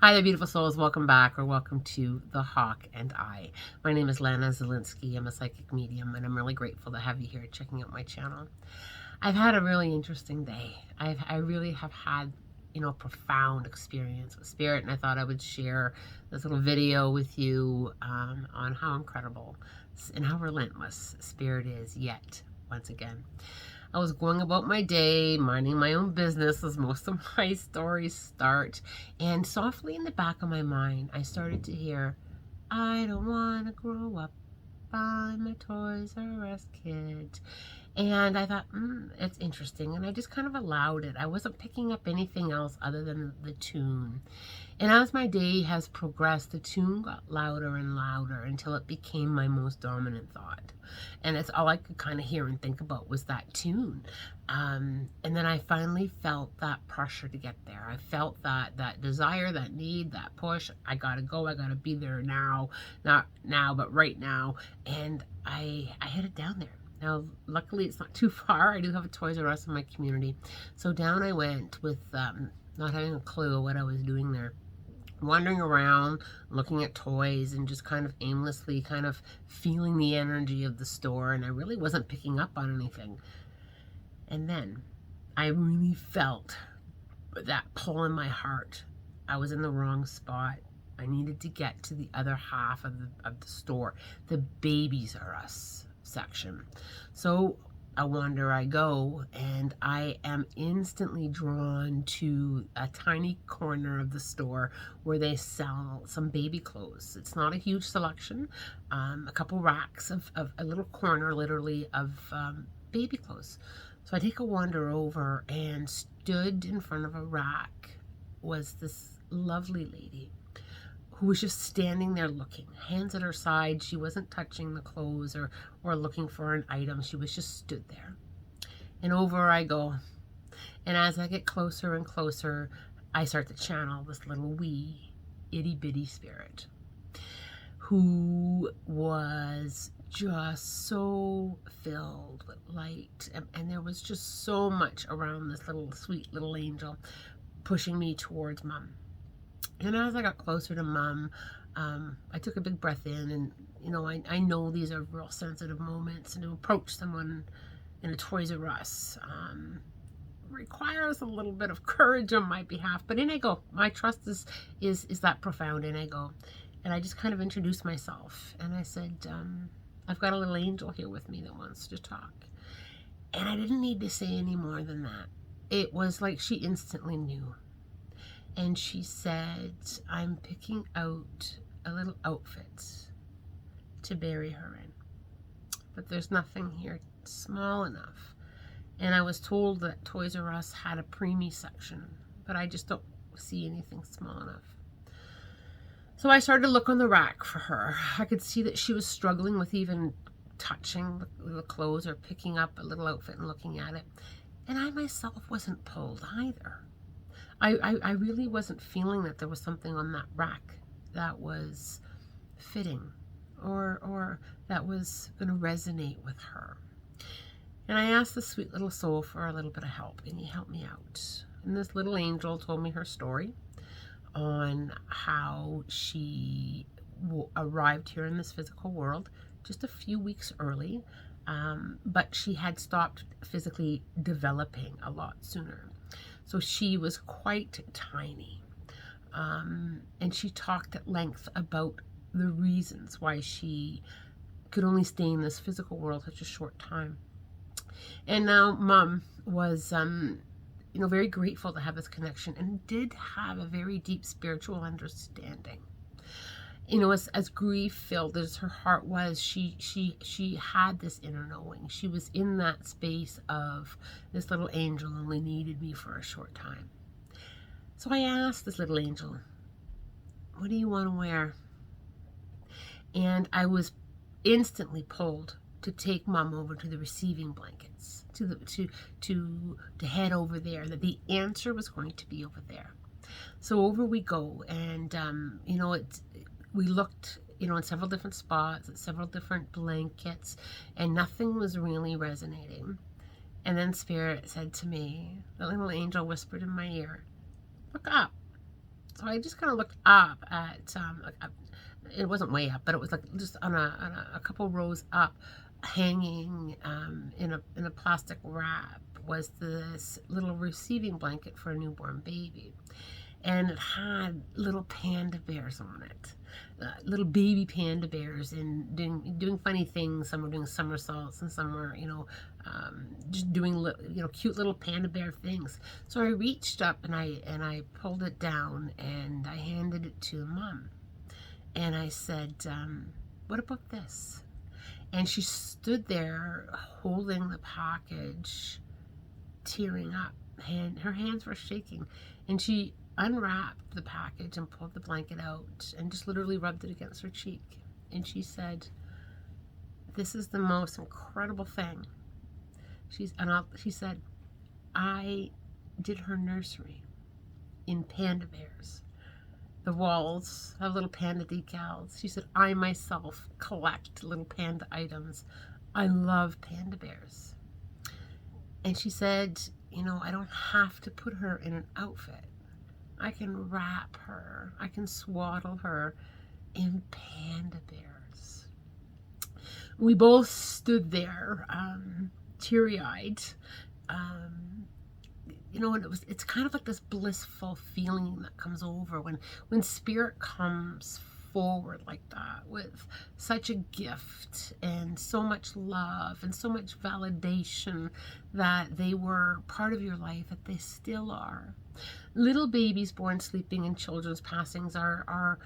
Hi there, beautiful souls. Welcome back or welcome to The Hawk and I. My name is Lana Zelinsky. I'm a psychic medium, and I'm really grateful to have you here checking out my channel. I've had a really interesting day. I really have had, a profound experience with spirit, and I thought I would share this little video with you on how incredible and how relentless spirit is yet once again. I was going about my day, minding my own business as most of my stories start. And softly in the back of my mind, I started to hear, I don't want to grow up. I'm a Toys R Us kid. And I thought, it's interesting. And I just kind of allowed it. I wasn't picking up anything else other than the tune. And as my day has progressed, the tune got louder and louder until it became my most dominant thought. And it's all I could kind of hear and think about was that tune. And then I finally felt that pressure to get there. I felt that desire, that need, that push. I gotta go. I gotta be there now, not now, but right now. And I headed down there. Now, luckily, it's not too far. I do have a Toys R Us in my community. So down I went with not having a clue what I was doing there. Wandering around, looking at toys, and just kind of aimlessly kind of feeling the energy of the store. And I really wasn't picking up on anything. And then I really felt that pull in my heart. I was in the wrong spot. I needed to get to the other half of the store, the Babies R Us section. So I wander, I go, and I am instantly drawn to a tiny corner of the store where they sell some baby clothes. It's not a huge selection, a couple racks of a little corner literally of baby clothes. So I take a wander over, and stood in front of a rack was this lovely lady who was just standing there looking, hands at her side. She wasn't touching the clothes or looking for an item. She was just stood there. And over I go. And as I get closer and closer, I start to channel this little wee itty bitty spirit who was just so filled with light. And there was just so much around this little sweet little angel pushing me towards Mom. And as I got closer to Mom, I took a big breath in, and I know these are real sensitive moments, and to approach someone in a Toys R Us requires a little bit of courage on my behalf. But in I go. My trust is that profound. In I go, and I just kind of introduced myself, and I said, I've got a little angel here with me that wants to talk. And I didn't need to say any more than that. It was like she instantly knew. And she said, I'm picking out a little outfit to bury her in. But there's nothing here small enough. And I was told that Toys R Us had a preemie section, but I just don't see anything small enough. So I started to look on the rack for her. I could see that she was struggling with even touching the clothes or picking up a little outfit and looking at it. And I myself wasn't pulled either. I really wasn't feeling that there was something on that rack that was fitting or that was going to resonate with her. And I asked the sweet little soul for a little bit of help, and he helped me out. And this little angel told me her story on how she arrived here in this physical world just a few weeks early, but she had stopped physically developing a lot sooner. So she was quite tiny, and she talked at length about the reasons why she could only stay in this physical world such a short time. And now Mom was, very grateful to have this connection, and did have a very deep spiritual understanding. As grief-filled as her heart was, she had this inner knowing. She was in that space of, this little angel only needed me for a short time. So I asked this little angel, what do you want to wear? And I was instantly pulled to take Mom over to the receiving blankets, to head over there, that the answer was going to be over there. So over we go, and we looked, in several different spots, at several different blankets, and nothing was really resonating. And then Spirit said to me, the little angel whispered in my ear, look up. So I just kind of looked up at, it wasn't way up, but it was like just on a couple rows up, hanging in a plastic wrap, was this little receiving blanket for a newborn baby. And it had little panda bears on it, little baby panda bears, and doing funny things. Some were doing somersaults, and some were, just doing cute little panda bear things. So I reached up and I pulled it down and I handed it to Mom, and I said, "What about this?" And she stood there holding the package, tearing up. Her hands were shaking, and she unwrapped the package and pulled the blanket out and just literally rubbed it against her cheek. And she said, "This is the most incredible thing." She said, "I did her nursery in panda bears. The walls have little panda decals." She said, "I myself collect little panda items. I love panda bears." And she said, "I don't have to put her in an outfit. I can wrap her, I can swaddle her in panda bears." We both stood there, teary-eyed, and it's kind of like this blissful feeling that comes over when spirit comes forward like that with such a gift and so much love and so much validation that they were part of your life, that they still are. Little babies born sleeping and children's passings are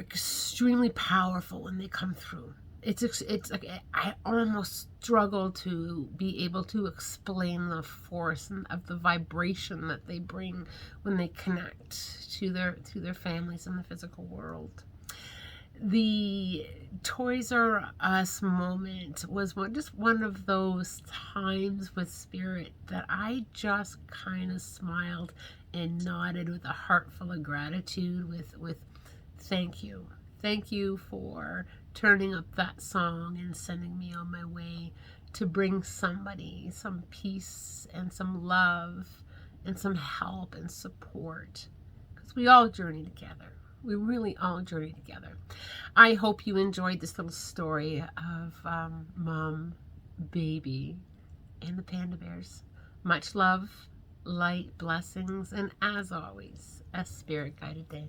extremely powerful when they come through. It's like I almost struggle to be able to explain the force of the vibration that they bring when they connect to their families in the physical world. The Toys R Us moment was just one of those times with spirit that I just kind of smiled and nodded with a heart full of gratitude, with thank you. Thank you for turning up that song and sending me on my way to bring somebody some peace and some love and some help and support. Because we all journey together. We really all journey together. I hope you enjoyed this little story of Mom, Baby, and the panda bears. Much love, light, blessings, and as always, a spirit guided day.